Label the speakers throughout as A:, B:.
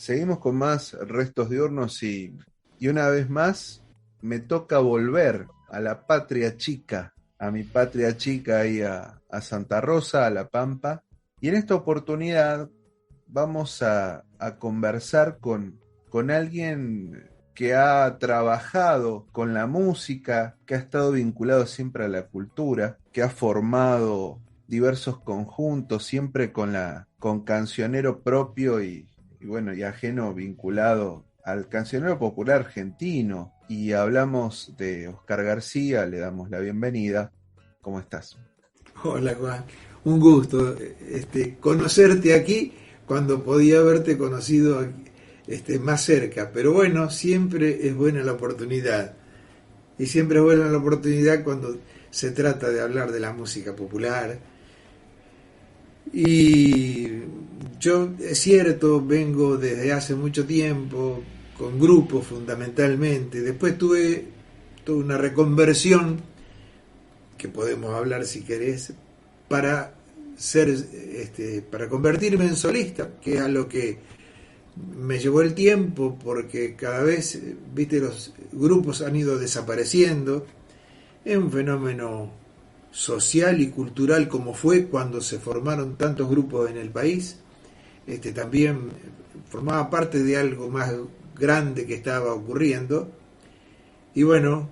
A: Seguimos con más restos diurnos y una vez más me toca volver a la patria chica, a mi patria chica ahí a Santa Rosa, a La Pampa. Y en esta oportunidad vamos a conversar con alguien que ha trabajado con la música, que ha estado vinculado siempre a la cultura, que ha formado diversos conjuntos, siempre con cancionero propio y bueno, y ajeno vinculado al cancionero popular argentino. Y hablamos de Oscar García, le damos la bienvenida. ¿Cómo estás?
B: Hola Juan, un gusto conocerte aquí cuando podía haberte conocido más cerca, pero bueno, siempre es buena la oportunidad y siempre es buena la oportunidad cuando se trata de hablar de la música popular. Y yo, es cierto, vengo desde hace mucho tiempo con grupos fundamentalmente, después tuve una reconversión que podemos hablar si querés, para ser para convertirme en solista, que es a lo que me llevó el tiempo, porque cada vez, viste, los grupos han ido desapareciendo. Es un fenómeno social y cultural como fue cuando se formaron tantos grupos en el país. También formaba parte de algo más grande que estaba ocurriendo. Y bueno,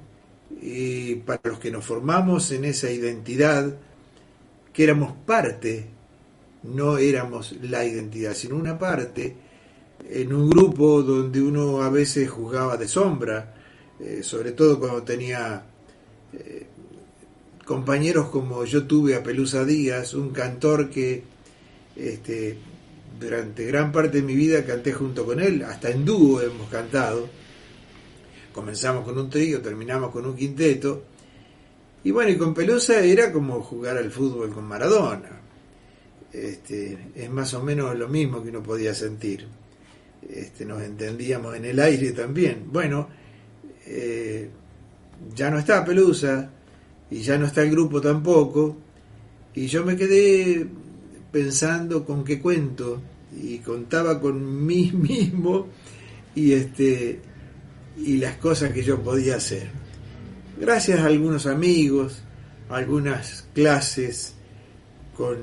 B: y para los que nos formamos en esa identidad, que éramos parte, no éramos la identidad, sino una parte, en un grupo donde uno a veces jugaba de sombra, sobre todo cuando tenía compañeros como yo tuve a Pelusa Díaz, un cantor que durante gran parte de mi vida canté junto con él, hasta en dúo hemos cantado. Comenzamos con un trío, terminamos con un quinteto. Y bueno, y con Pelusa era como jugar al fútbol con Maradona. Es más o menos lo mismo que uno podía sentir. Nos entendíamos en el aire también. Bueno, ya no está Pelusa y ya no está el grupo tampoco. Y yo me quedé pensando con qué cuento y contaba con mí mismo y y las cosas que yo podía hacer. Gracias a algunos amigos, a algunas clases con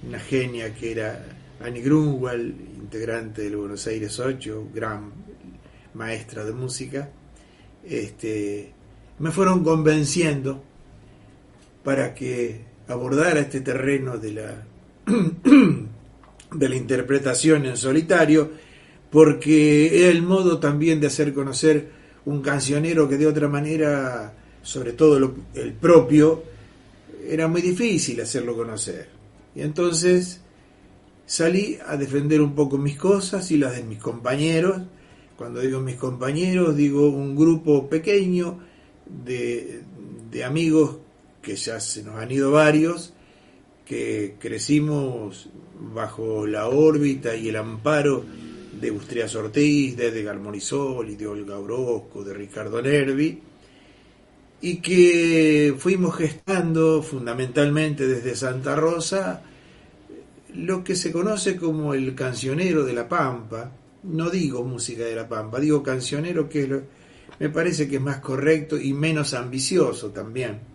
B: una genia que era Annie Grunwald, integrante del Buenos Aires 8, gran maestra de música, me fueron convenciendo para que abordara este terreno de de la interpretación en solitario, porque era el modo también de hacer conocer un cancionero que de otra manera, sobre todo el propio, era muy difícil hacerlo conocer. Y entonces salí a defender un poco mis cosas y las de mis compañeros. Cuando digo mis compañeros, digo un grupo pequeño de amigos, que ya se nos han ido varios, que crecimos bajo la órbita y el amparo de Bustrias Ortiz, de Edgar Morisoli, de Olga Orozco, de Ricardo Nervi, y que fuimos gestando fundamentalmente desde Santa Rosa lo que se conoce como el cancionero de La Pampa. No digo música de La Pampa, digo cancionero, que me parece que es más correcto y menos ambicioso también,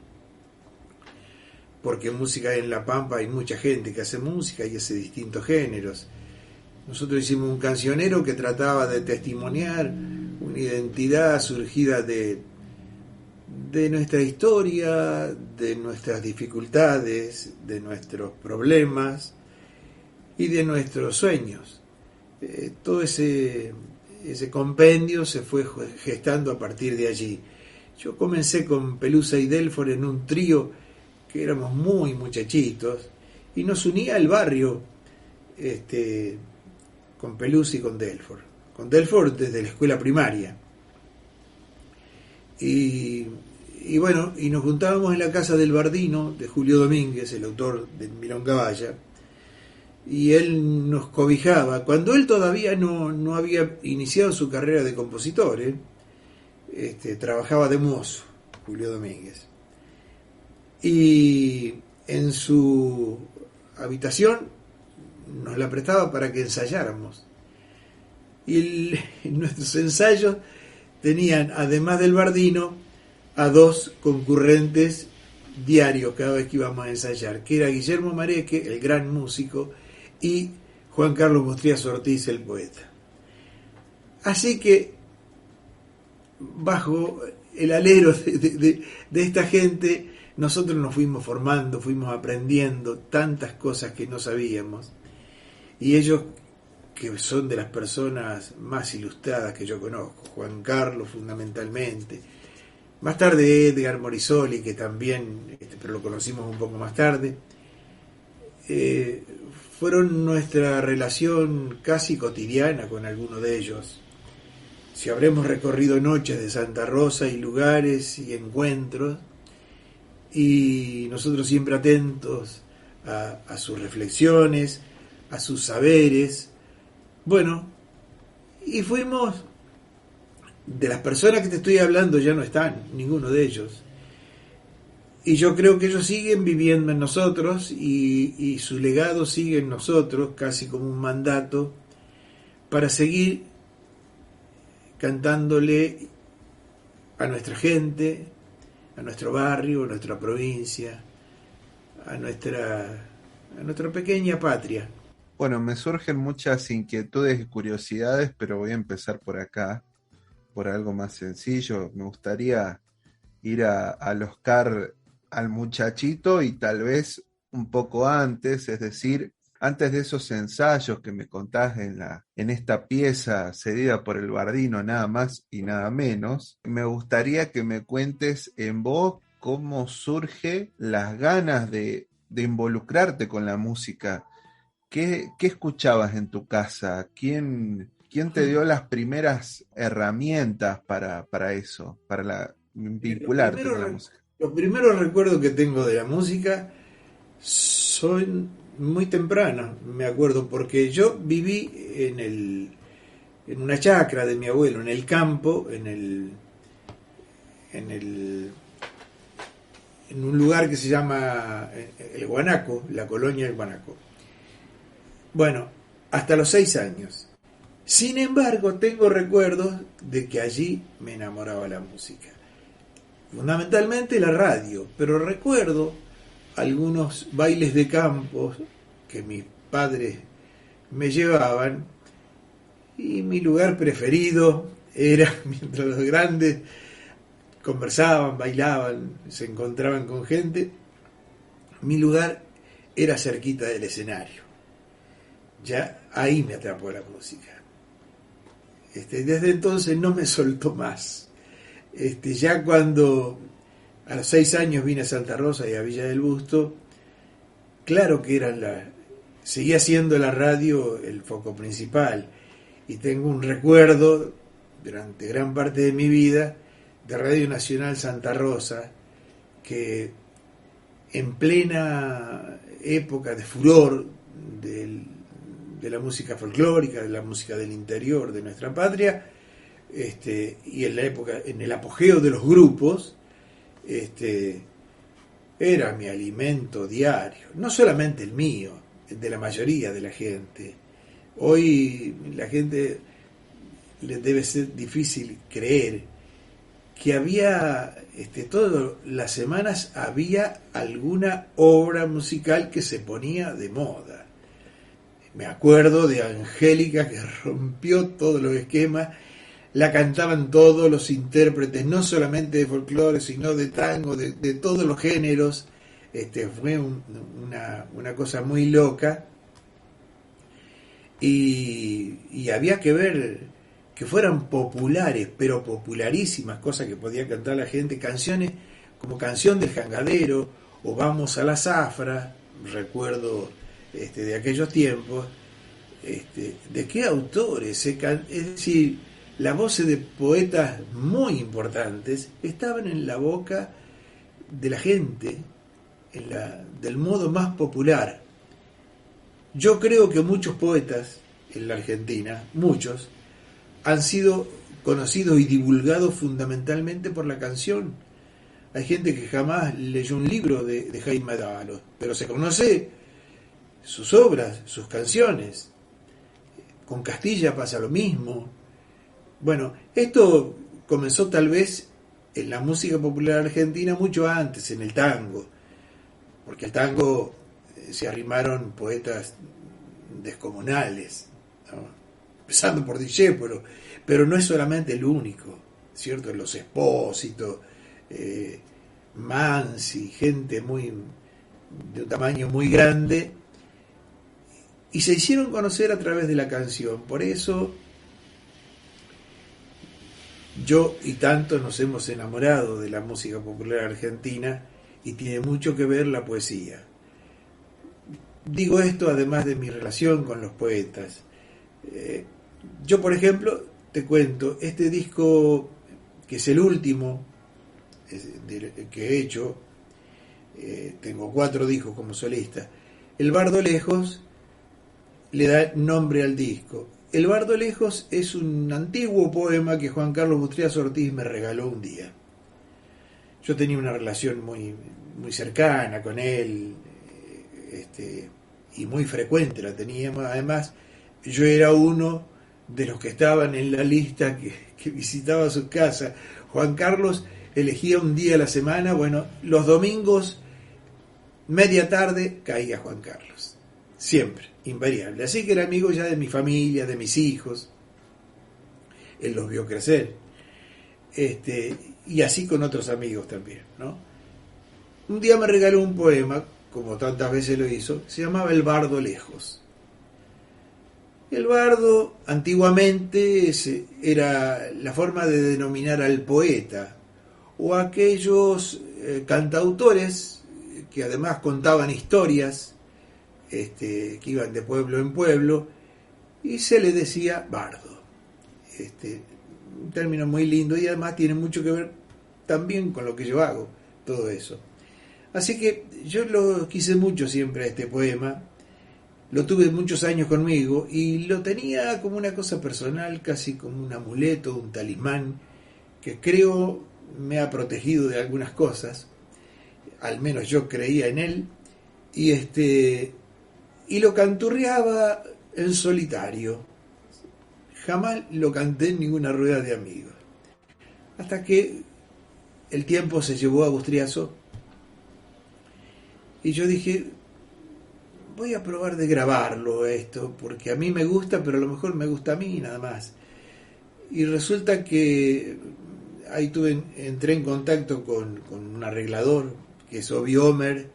B: porque música en La Pampa hay mucha gente que hace música y hace distintos géneros. Nosotros hicimos un cancionero que trataba de testimoniar una identidad surgida de nuestra historia, de nuestras dificultades, de nuestros problemas y de nuestros sueños. Todo ese compendio se fue gestando a partir de allí. Yo comencé con Pelusa y Delfor en un trío que éramos muy muchachitos y nos unía el barrio, con Pelusa y con Delfor. Con Delfor desde la escuela primaria. Y bueno, y nos juntábamos en la casa del Bardino, de Julio Domínguez, el autor de Milonga Valla, y él nos cobijaba. Cuando él todavía no había iniciado su carrera de compositor, trabajaba de mozo, Julio Domínguez. Y en su habitación nos la prestaba para que ensayáramos. nuestros ensayos tenían, además del bardino, a dos concurrentes diarios cada vez que íbamos a ensayar, que era Guillermo Mareque, el gran músico, y Juan Carlos Mostrías Ortiz, el poeta. Así que, bajo el alero de esta gente, nosotros nos fuimos formando, fuimos aprendiendo tantas cosas que no sabíamos, y ellos, que son de las personas más ilustradas que yo conozco, Juan Carlos fundamentalmente, más tarde Edgar Morisoli, que también, pero lo conocimos un poco más tarde, fueron nuestra relación casi cotidiana con alguno de ellos. Si habremos recorrido noches de Santa Rosa y lugares y encuentros, y nosotros siempre atentos a sus reflexiones, a sus saberes. Bueno, y fuimos, de las personas que te estoy hablando ya no están, ninguno de ellos. Y yo creo que ellos siguen viviendo en nosotros y su legado sigue en nosotros, casi como un mandato, para seguir cantándole a nuestra gente, a nuestro barrio, a nuestra provincia, a nuestra pequeña patria.
A: Bueno, me surgen muchas inquietudes y curiosidades, pero voy a empezar por acá, por algo más sencillo. Me gustaría ir a alojar al muchachito y tal vez un poco antes, es decir, antes de esos ensayos que me contás en esta pieza cedida por el Bardino, nada más y nada menos, me gustaría que me cuentes en vos cómo surge las ganas de involucrarte con la música. ¿Qué escuchabas en tu casa? ¿Quién te dio las primeras herramientas para eso, para vincularte con la música?
B: Los primeros recuerdos que tengo de la música son muy tempranos, me acuerdo, porque yo viví en una chacra de mi abuelo, en el campo, en un lugar que se llama el Guanaco, la colonia del Guanaco. Bueno, hasta los 6 años. Sin embargo, tengo recuerdos de que allí me enamoraba la música. Fundamentalmente la radio, pero recuerdo algunos bailes de campo que mis padres me llevaban, y mi lugar preferido era, mientras los grandes conversaban, bailaban, se encontraban con gente, mi lugar era cerquita del escenario. Ya ahí me atrapó la música. Desde entonces no me soltó más. Ya cuando a los 6 años vine a Santa Rosa y a Villa del Busto, claro que seguía siendo la radio el foco principal, y tengo un recuerdo durante gran parte de mi vida de Radio Nacional Santa Rosa, que en plena época de furor de la música folclórica, de la música del interior de nuestra patria, y en la época, en el apogeo de los grupos, era mi alimento diario, no solamente el mío, el de la mayoría de la gente. Hoy la gente les debe ser difícil creer que había, todas las semanas había alguna obra musical que se ponía de moda. Me acuerdo de Angélica, que rompió todos los esquemas, la cantaban todos los intérpretes, no solamente de folclore, sino de tango, de todos los géneros. Fue una cosa muy loca, y había que ver que fueran populares, pero popularísimas, cosas que podía cantar la gente, canciones como Canción del Jangadero o Vamos a la Zafra, recuerdo de aquellos tiempos, de qué autores, es decir, las voces de poetas muy importantes estaban en la boca de la gente, del modo más popular. Yo creo que muchos poetas en la Argentina, muchos, han sido conocidos y divulgados fundamentalmente por la canción. Hay gente que jamás leyó un libro de Jaime Dávalos, pero se conoce sus obras, sus canciones. con Castilla pasa lo mismo. Bueno, esto comenzó tal vez en la música popular argentina mucho antes, en el tango, porque al tango se arrimaron poetas descomunales, ¿no? Empezando por Discépolo, pero no es solamente el único, ¿cierto? Los Expósitos, Mansi, gente de un tamaño muy grande, y se hicieron conocer a través de la canción. Por eso yo y tantos nos hemos enamorado de la música popular argentina, y tiene mucho que ver la poesía. Digo esto además de mi relación con los poetas. Yo, por ejemplo, te cuento, este disco, que es el último que he hecho, tengo 4 discos como solista. El Bardo Lejos le da nombre al disco. El Bardo Lejos es un antiguo poema que Juan Carlos Bustrias Ortiz me regaló un día. Yo tenía una relación muy, muy cercana con él, y muy frecuente la teníamos. Además, yo era uno de los que estaban en la lista que visitaba su casa. Juan Carlos elegía un día a la semana, bueno, los domingos, media tarde, caía Juan Carlos. Siempre, invariable. Así que era amigo ya de mi familia, de mis hijos. Él los vio crecer. Y así con otros amigos también, ¿no? Un día me regaló un poema, como tantas veces lo hizo, se llamaba El Bardo Lejos. El bardo antiguamente era la forma de denominar al poeta, o a aquellos cantautores que además contaban historias, que iban de pueblo en pueblo, y se le decía bardo. Un término muy lindo, y además tiene mucho que ver también con lo que yo hago, todo eso. Así que yo lo quise mucho siempre a este poema, lo tuve muchos años conmigo y lo tenía como una cosa personal, casi como un amuleto, un talismán, que creo me ha protegido de algunas cosas, al menos yo creía en él, y lo canturreaba en solitario. Jamás lo canté en ninguna rueda de amigos. Hasta que el tiempo se llevó a Bustriaso y yo dije, voy a probar de grabarlo esto, porque a mí me gusta, pero a lo mejor me gusta a mí nada más. Y resulta que ahí entré en contacto con un arreglador, que es Obi Homer.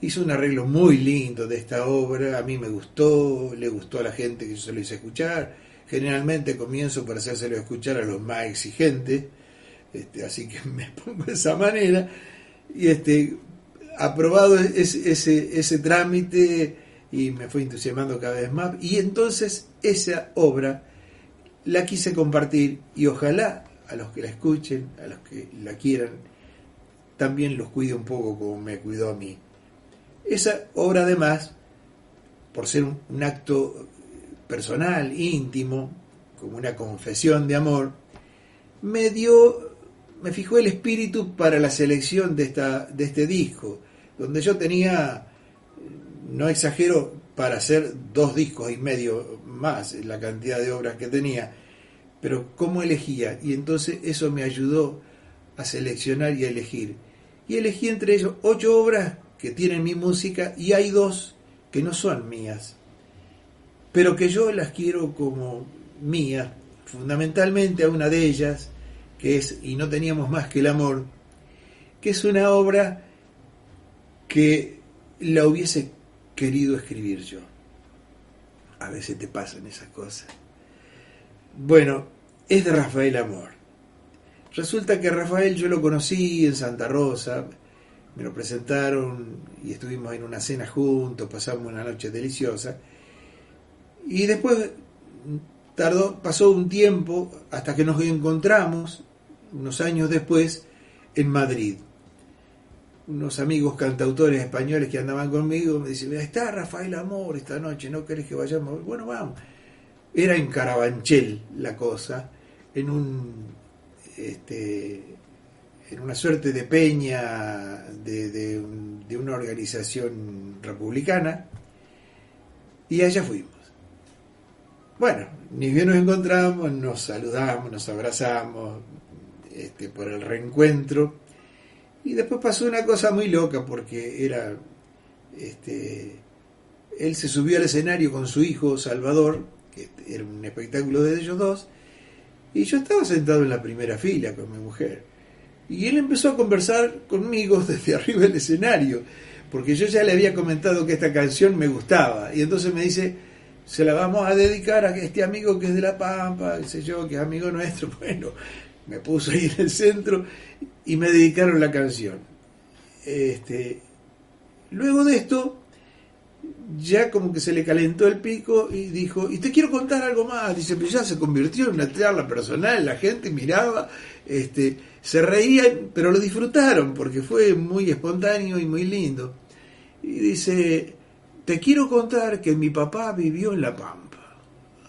B: Hizo un arreglo muy lindo de esta obra, a mí me gustó, le gustó a la gente que yo se lo hice escuchar. Generalmente comienzo por hacérselo escuchar a los más exigentes, así que me pongo de esa manera. Y aprobado ese trámite, y me fui entusiasmando cada vez más, y entonces esa obra la quise compartir, y ojalá a los que la escuchen, a los que la quieran, también los cuide un poco como me cuidó a mí. Esa obra, además, por ser un acto personal, íntimo, como una confesión de amor, me fijó el espíritu para la selección de este disco, donde yo tenía, no exagero, para hacer 2 discos y medio más la cantidad de obras que tenía, pero cómo elegía, y entonces eso me ayudó a seleccionar y a elegir. Y elegí entre ellos 8 obras que tienen mi música, y hay 2 que no son mías, pero que yo las quiero como mías, fundamentalmente a una de ellas, que es Y no teníamos más que el amor, que es una obra que la hubiese querido escribir yo. A veces te pasan esas cosas. Bueno, es de Rafael Amor. Resulta que Rafael yo lo conocí en Santa Rosa, me lo presentaron y estuvimos en una cena juntos, pasamos una noche deliciosa, y después pasó un tiempo hasta que nos encontramos, unos años después, en Madrid. Unos amigos cantautores españoles que andaban conmigo me dicen, está Rafael Amor esta noche, ¿no querés que vayamos? Bueno, vamos. Era en Carabanchel la cosa, en una suerte de peña de una organización republicana, y allá fuimos. Bueno, ni bien nos encontramos, nos saludamos, nos abrazamos por el reencuentro. Y después pasó una cosa muy loca porque él se subió al escenario con su hijo Salvador, que era un espectáculo de ellos dos, y yo estaba sentado en la primera fila con mi mujer. Y él empezó a conversar conmigo desde arriba del escenario, porque yo ya le había comentado que esta canción me gustaba. Y entonces me dice, se la vamos a dedicar a este amigo que es de La Pampa, qué sé yo, que es amigo nuestro. Bueno, me puso ahí en el centro y me dedicaron la canción. Luego de esto, ya como que se le calentó el pico y dijo, y te quiero contar algo más. Dice, pero ya se convirtió en una charla personal, la gente miraba, se reían, pero lo disfrutaron porque fue muy espontáneo y muy lindo. Y dice, te quiero contar que mi papá vivió en La Pampa.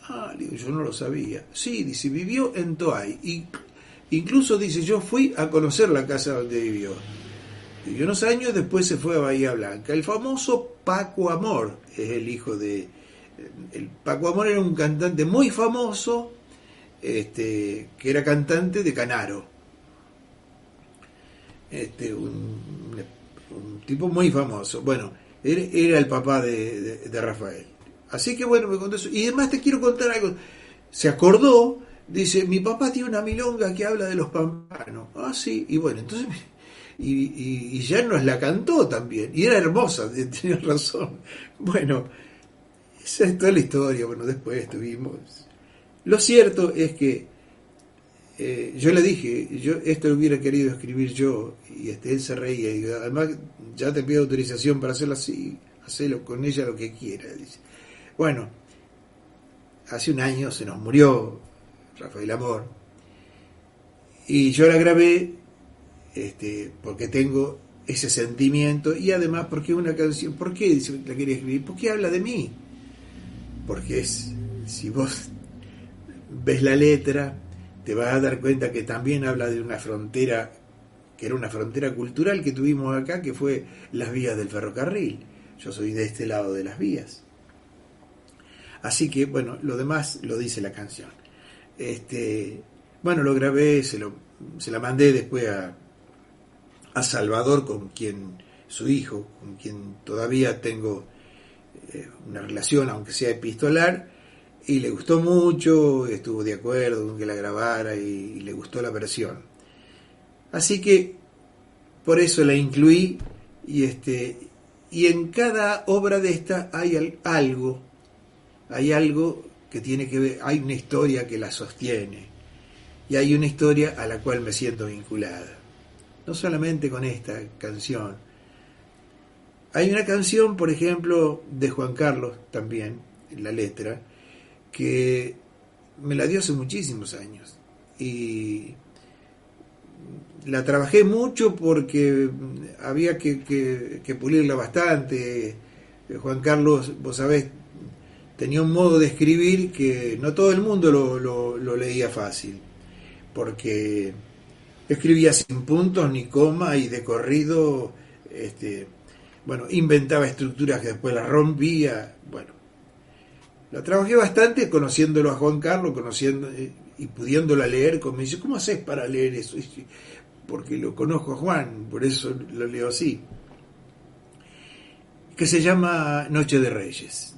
B: Ah, digo, yo no lo sabía. Sí, dice, vivió en Toay. Y incluso dice, yo fui a conocer la casa donde vivió. Y unos años después se fue a Bahía Blanca. El famoso Paco Amor es el hijo de... El Paco Amor era un cantante muy famoso, que era cantante de Canaro. Un tipo muy famoso. Bueno, era el papá de Rafael. Así que bueno, me contó eso. Y además te quiero contar algo. Se acordó, dice, mi papá tiene una milonga que habla de los pampanos. Ah, sí, y bueno, entonces... Y ya nos la cantó también, y era hermosa, tenía razón. Bueno, esa es toda la historia. Bueno, después tuvimos... Lo cierto es que yo le dije, yo esto lo hubiera querido escribir yo, y él se reía, y además ya te pido autorización para hacerlo así, hacelo con ella lo que quiera. Dice. Bueno, hace un año se nos murió Rafael Amor, y yo la grabé porque tengo ese sentimiento, y además porque una canción, ¿por qué la quería escribir? Porque habla de mí, porque si vos ves la letra te vas a dar cuenta que también habla de una frontera, que era una frontera cultural que tuvimos acá, que fue las vías del ferrocarril. Yo soy de este lado de las vías, así que bueno, lo demás lo dice la canción. Bueno, lo grabé, se la mandé después a Salvador, con quien, su hijo, con quien todavía tengo una relación, aunque sea epistolar, y le gustó mucho, estuvo de acuerdo con que la grabara y le gustó la versión. Así que por eso la incluí, y en cada obra de esta hay algo que tiene que ver, hay una historia que la sostiene, y hay una historia a la cual me siento vinculada. No solamente con esta canción. Hay una canción, por ejemplo, de Juan Carlos también, en la letra, que me la dio hace muchísimos años. Y la trabajé mucho porque había que pulirla bastante. Juan Carlos, vos sabés, tenía un modo de escribir que no todo el mundo lo leía fácil, porque escribía sin puntos ni coma y de corrido, bueno, inventaba estructuras que después las rompía. Bueno, la trabajé bastante conociéndolo a Juan Carlos, y pudiéndola leer. Me dice, ¿cómo haces para leer eso? Porque lo conozco a Juan, por eso lo leo así. Que se llama Noche de Reyes.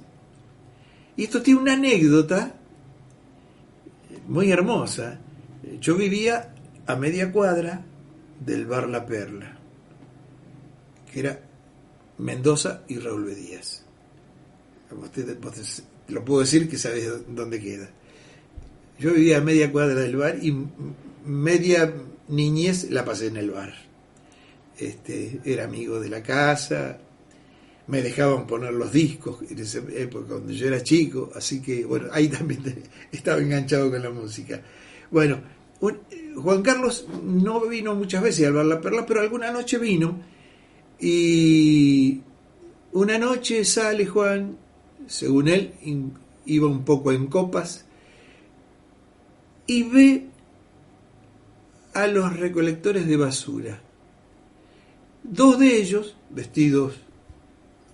B: Y esto tiene una anécdota muy hermosa. Yo vivía a media cuadra del bar La Perla, que era Mendoza y Raúl B. Díaz. Vos lo puedo decir que sabés dónde queda. Yo vivía a media cuadra del bar y media niñez la pasé en el bar. Era amigo de la casa, me dejaban poner los discos en esa época cuando yo era chico, así que bueno, ahí también estaba enganchado con la música. Bueno, Juan Carlos no vino muchas veces al bar La Perla, pero alguna noche vino, y una noche sale Juan, según él, iba un poco en copas, y ve a los recolectores de basura. Dos de ellos, vestidos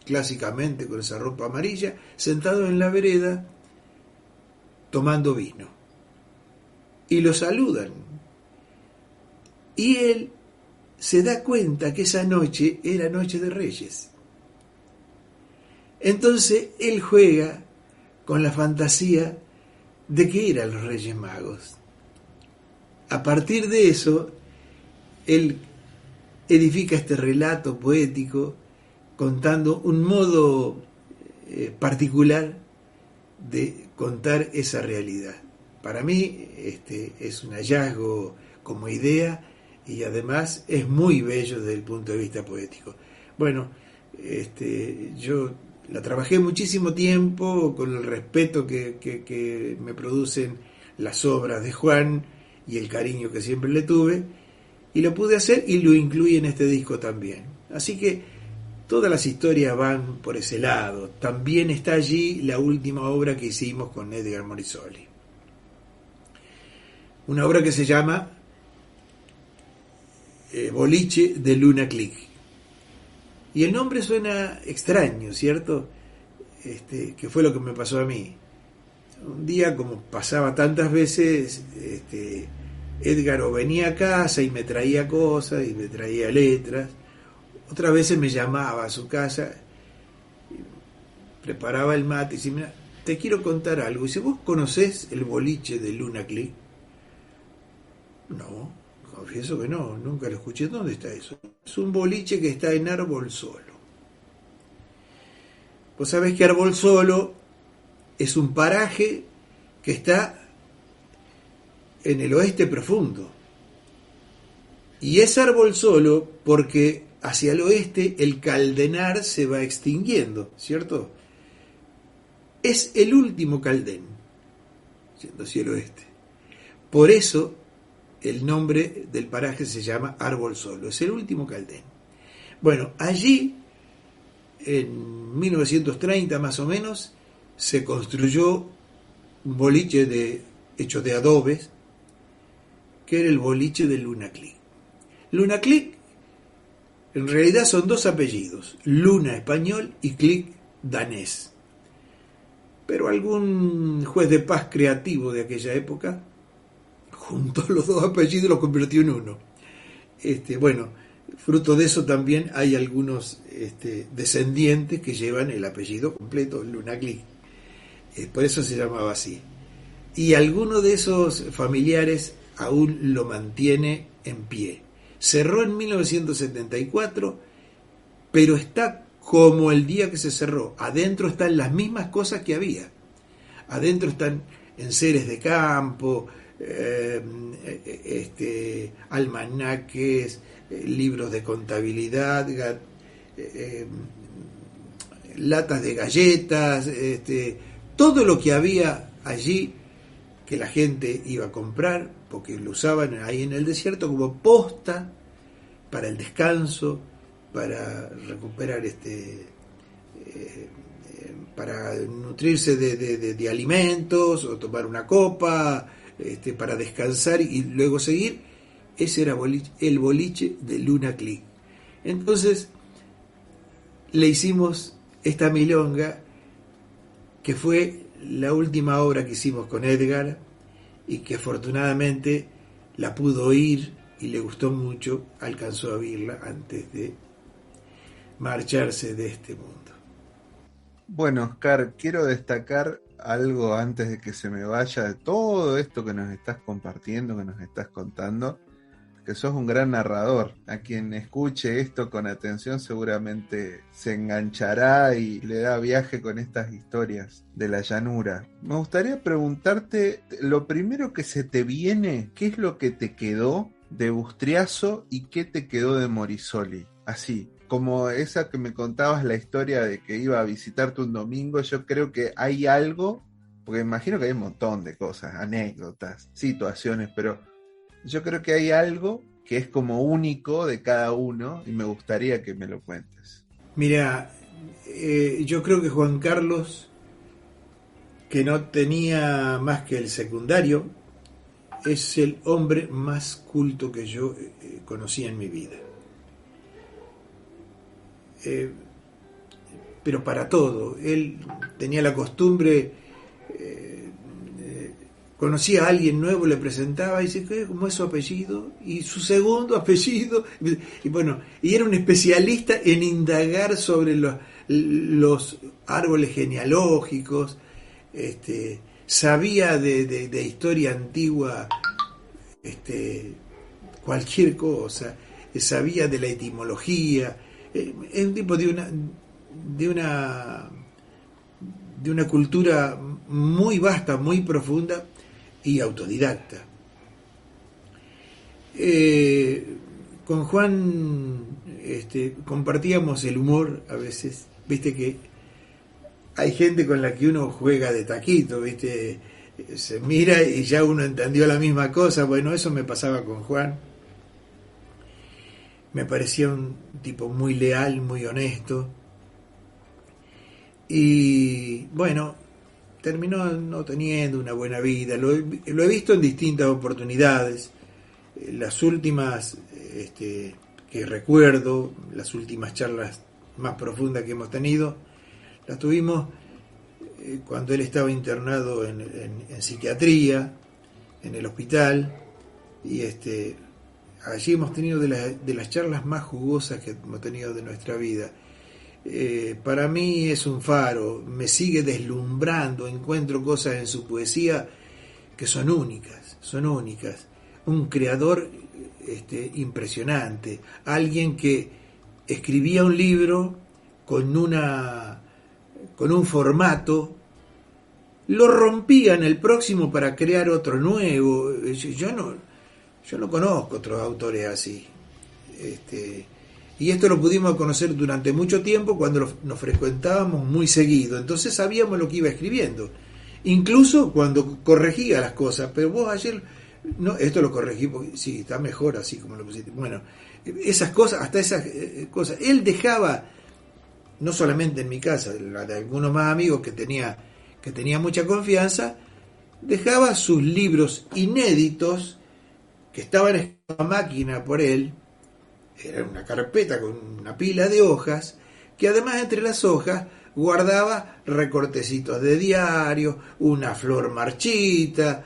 B: clásicamente con esa ropa amarilla, sentados en la vereda, tomando vino. Y lo saludan. Y él se da cuenta que esa noche era Noche de Reyes. Entonces él juega con la fantasía de que eran los Reyes Magos. A partir de eso, él edifica este relato poético contando un modo particular de contar esa realidad. Para mí es un hallazgo como idea y además es muy bello desde el punto de vista poético. Bueno, yo la trabajé muchísimo tiempo con el respeto que me producen las obras de Juan y el cariño que siempre le tuve, y lo pude hacer y lo incluí en este disco también. Así que todas las historias van por ese lado. También está allí la última obra que hicimos con Edgar Morisoli. Una obra que se llama Boliche de Luna Click. Y el nombre suena extraño, ¿cierto? Que fue lo que me pasó a mí. Un día, como pasaba tantas veces, Edgar o venía a casa y me traía cosas y me traía letras. Otras veces me llamaba a su casa, preparaba el mate y decía, mira, te quiero contar algo. Y dice, ¿vos conocés el boliche de Luna Click? No, confieso que no, nunca lo escuché. ¿Dónde está eso? Es un boliche que está en Árbol Solo. Vos sabés que Árbol Solo es un paraje que está en el oeste profundo. Y es Árbol Solo porque hacia el oeste el Caldenar se va extinguiendo, ¿cierto? Es el último Caldén, yendo hacia el oeste. Por eso el nombre del paraje se llama Árbol Solo, es el último Caldén. Bueno, allí, en 1930 más o menos, se construyó un boliche hecho de adobes, que era el boliche de Luna Click. Luna Click, en realidad son dos apellidos, Luna español y Click danés. Pero algún juez de paz creativo de aquella época juntó los dos apellidos y los convirtió en uno. Bueno, fruto de eso también hay algunos descendientes que llevan el apellido completo, Luna Click. Por eso se llamaba así. Y alguno de esos familiares aún lo mantiene en pie. Cerró en 1974, pero está como el día que se cerró. Adentro están las mismas cosas que había. Adentro están enseres de campo, almanaques, libros de contabilidad, latas de galletas, todo lo que había allí que la gente iba a comprar, porque lo usaban ahí en el desierto como posta para el descanso, para recuperar para nutrirse de alimentos o tomar una copa, para descansar y luego seguir. Ese era el boliche de Luna Click. Entonces le hicimos esta milonga que fue la última obra que hicimos con Edgar y que afortunadamente la pudo oír y le gustó mucho, alcanzó a oírla antes de marcharse de este mundo.
A: Bueno, Oscar, quiero destacar algo antes de que se me vaya de todo esto que nos estás compartiendo, que nos estás contando, que sos un gran narrador. A quien escuche esto con atención seguramente se enganchará y le da viaje con estas historias de la llanura. Me gustaría preguntarte, lo primero que se te viene, ¿qué es lo que te quedó de Bustriazo y qué te quedó de Morisoli? Así, como esa que me contabas la historia de que iba a visitarte un domingo, yo creo que hay algo, porque imagino que hay un montón de cosas, anécdotas, situaciones, pero yo creo que hay algo que es como único de cada uno y me gustaría que me lo cuentes.
B: Mira, yo creo que Juan Carlos, que no tenía más que el secundario, es el hombre más culto que yo conocí en mi vida. Pero para todo, él tenía la costumbre conocía a alguien nuevo, le presentaba y dice, ¿cómo es su apellido? Y su segundo apellido. Y bueno, y era un especialista en indagar sobre los árboles genealógicos, sabía de historia antigua, cualquier cosa, sabía de la etimología, es un tipo de una de una cultura muy vasta, muy profunda y autodidacta. Con Juan compartíamos el humor a veces, viste que hay gente con la que uno juega de taquito, viste, se mira y ya uno entendió la misma cosa. Bueno, eso me pasaba con Juan. Me parecía un tipo muy leal, muy honesto. Y bueno, terminó no teniendo una buena vida. Lo he visto en distintas oportunidades. Las últimas que recuerdo, las últimas charlas más profundas que hemos tenido, las tuvimos cuando él estaba internado en psiquiatría, en el hospital, y allí hemos tenido de las charlas más jugosas que hemos tenido de nuestra vida. Para mí es un faro, me sigue deslumbrando, encuentro cosas en su poesía que son únicas, un creador impresionante, alguien que escribía un libro con un formato, lo rompía en el próximo para crear otro nuevo. Yo no conozco otros autores así. Y esto lo pudimos conocer durante mucho tiempo cuando nos frecuentábamos muy seguido. Entonces sabíamos lo que iba escribiendo. Incluso cuando corregía las cosas. Pero vos ayer, no, esto lo corregí porque sí, está mejor así como lo pusiste. Bueno, esas cosas, hasta esas cosas. Él dejaba, no solamente en mi casa, la de algunos más amigos que tenía mucha confianza, dejaba sus libros inéditos que estaban escritos a máquina por él. Era una carpeta con una pila de hojas, que además entre las hojas guardaba recortecitos de diario, una flor marchita,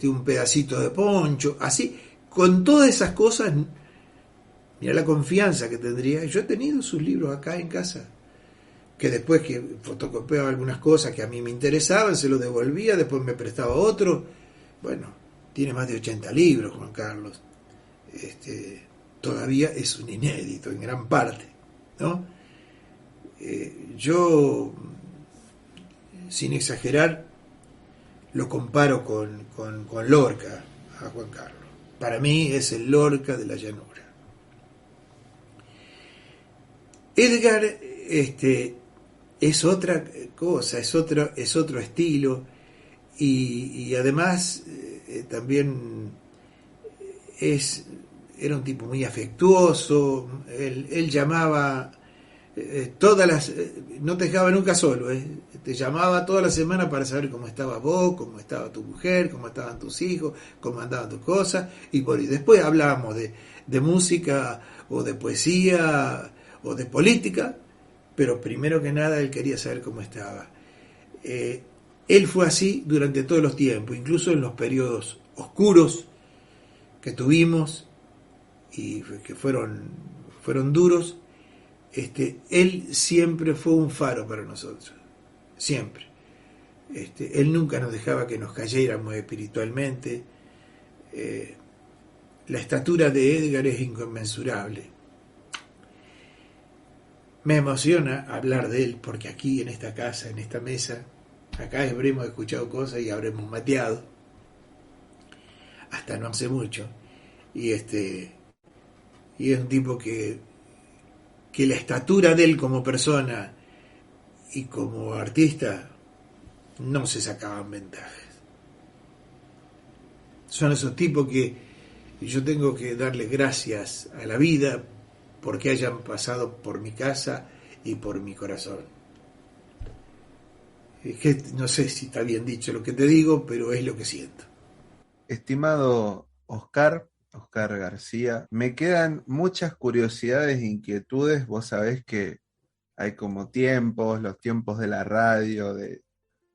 B: un pedacito de poncho, así, con todas esas cosas. Mira la confianza que tendría. Yo he tenido sus libros acá en casa, que después que fotocopiaba algunas cosas que a mí me interesaban, se los devolvía, después me prestaba otro. Bueno, tiene más de 80 libros, Juan Carlos. Todavía es un inédito en gran parte, ¿no? Yo, sin exagerar, lo comparo con Lorca, a Juan Carlos. Para mí es el Lorca de la llanura. Edgar es otra cosa, es otro estilo, y además también era un tipo muy afectuoso. Él llamaba no te dejaba nunca solo, te llamaba toda la semana para saber cómo estabas vos, cómo estaba tu mujer, cómo estaban tus hijos, cómo andaban tus cosas, y después hablábamos de música o de poesía o de política, pero primero que nada él quería saber cómo estaba. Él fue así durante todos los tiempos, incluso en los periodos oscuros que tuvimos y que fueron duros. Él siempre fue un faro para nosotros, siempre. Él nunca nos dejaba que nos cayéramos espiritualmente. La estatura de Edgar es inconmensurable. Me emociona hablar de él porque aquí en esta casa, en esta mesa, acá habremos escuchado cosas y habremos mateado hasta no hace mucho, y es un tipo que la estatura de él como persona y como artista no se sacaban ventajas. Son esos tipos que yo tengo que darle gracias a la vida porque hayan pasado por mi casa y por mi corazón. Es que no sé si está bien dicho lo que te digo, pero es lo que siento.
A: Estimado Oscar García, me quedan muchas curiosidades e inquietudes. Vos sabés que hay como tiempos, los tiempos de la radio, de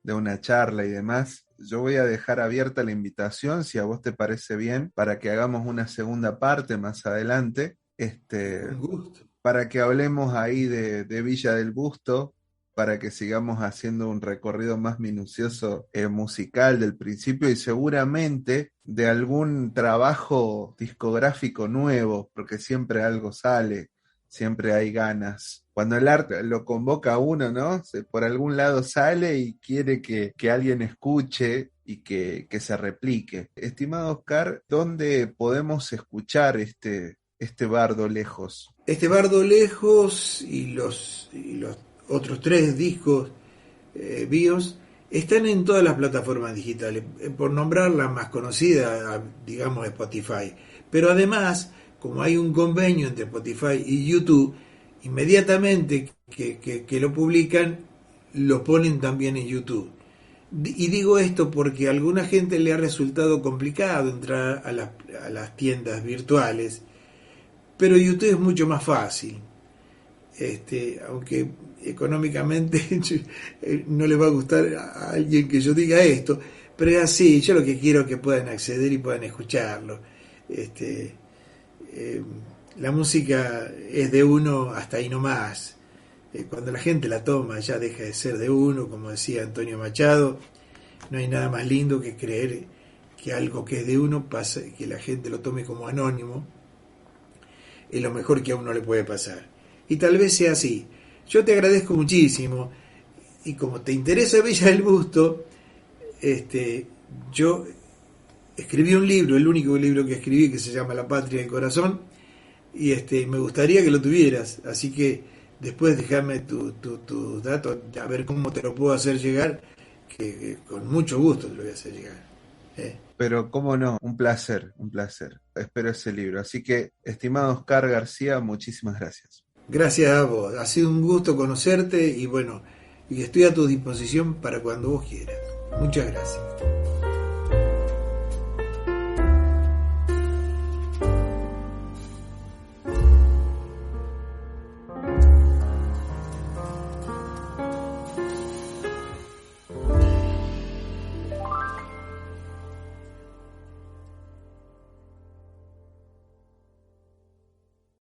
A: una charla y demás, yo voy a dejar abierta la invitación, si a vos te parece bien, para que hagamos una segunda parte más adelante,
B: Un gusto.
A: para que hablemos ahí de Villa del Busto, para que sigamos haciendo un recorrido más minucioso musical del principio y seguramente de algún trabajo discográfico nuevo, porque siempre algo sale, siempre hay ganas. Cuando el arte lo convoca a uno, ¿no? Por algún lado sale y quiere que alguien escuche y que se replique. Estimado Oscar, ¿dónde podemos escuchar este bardo lejos?
B: Este Bardo Lejos y los otros 3 discos BIOS están en todas las plataformas digitales, por nombrar la más conocida, digamos Spotify. Pero además, como hay un convenio entre Spotify y YouTube, inmediatamente que lo publican, lo ponen también en YouTube. Y digo esto porque a alguna gente le ha resultado complicado entrar a las tiendas virtuales, pero YouTube es mucho más fácil. Aunque económicamente no le va a gustar a alguien que yo diga esto, pero es así. Yo lo que quiero es que puedan acceder y puedan escucharlo. Este, la música es de uno hasta ahí nomás. Cuando la gente la toma ya deja de ser de uno, como decía Antonio Machado. No hay nada más lindo que creer que algo que es de uno pasa, que la gente lo tome como anónimo, es lo mejor que a uno le puede pasar. Y tal vez sea así. Yo te agradezco muchísimo, y como te interesa Villa del Busto, yo escribí un libro, el único libro que escribí, que se llama La Patria del Corazón, y me gustaría que lo tuvieras, así que después déjame tus datos, a ver cómo te lo puedo hacer llegar, que con mucho gusto te lo voy a hacer llegar.
A: Pero cómo no, un placer, un placer. Espero ese libro. Así que, estimado Oscar García, muchísimas gracias.
B: Gracias a vos, ha sido un gusto conocerte y bueno, y estoy a tu disposición para cuando vos quieras. Muchas gracias.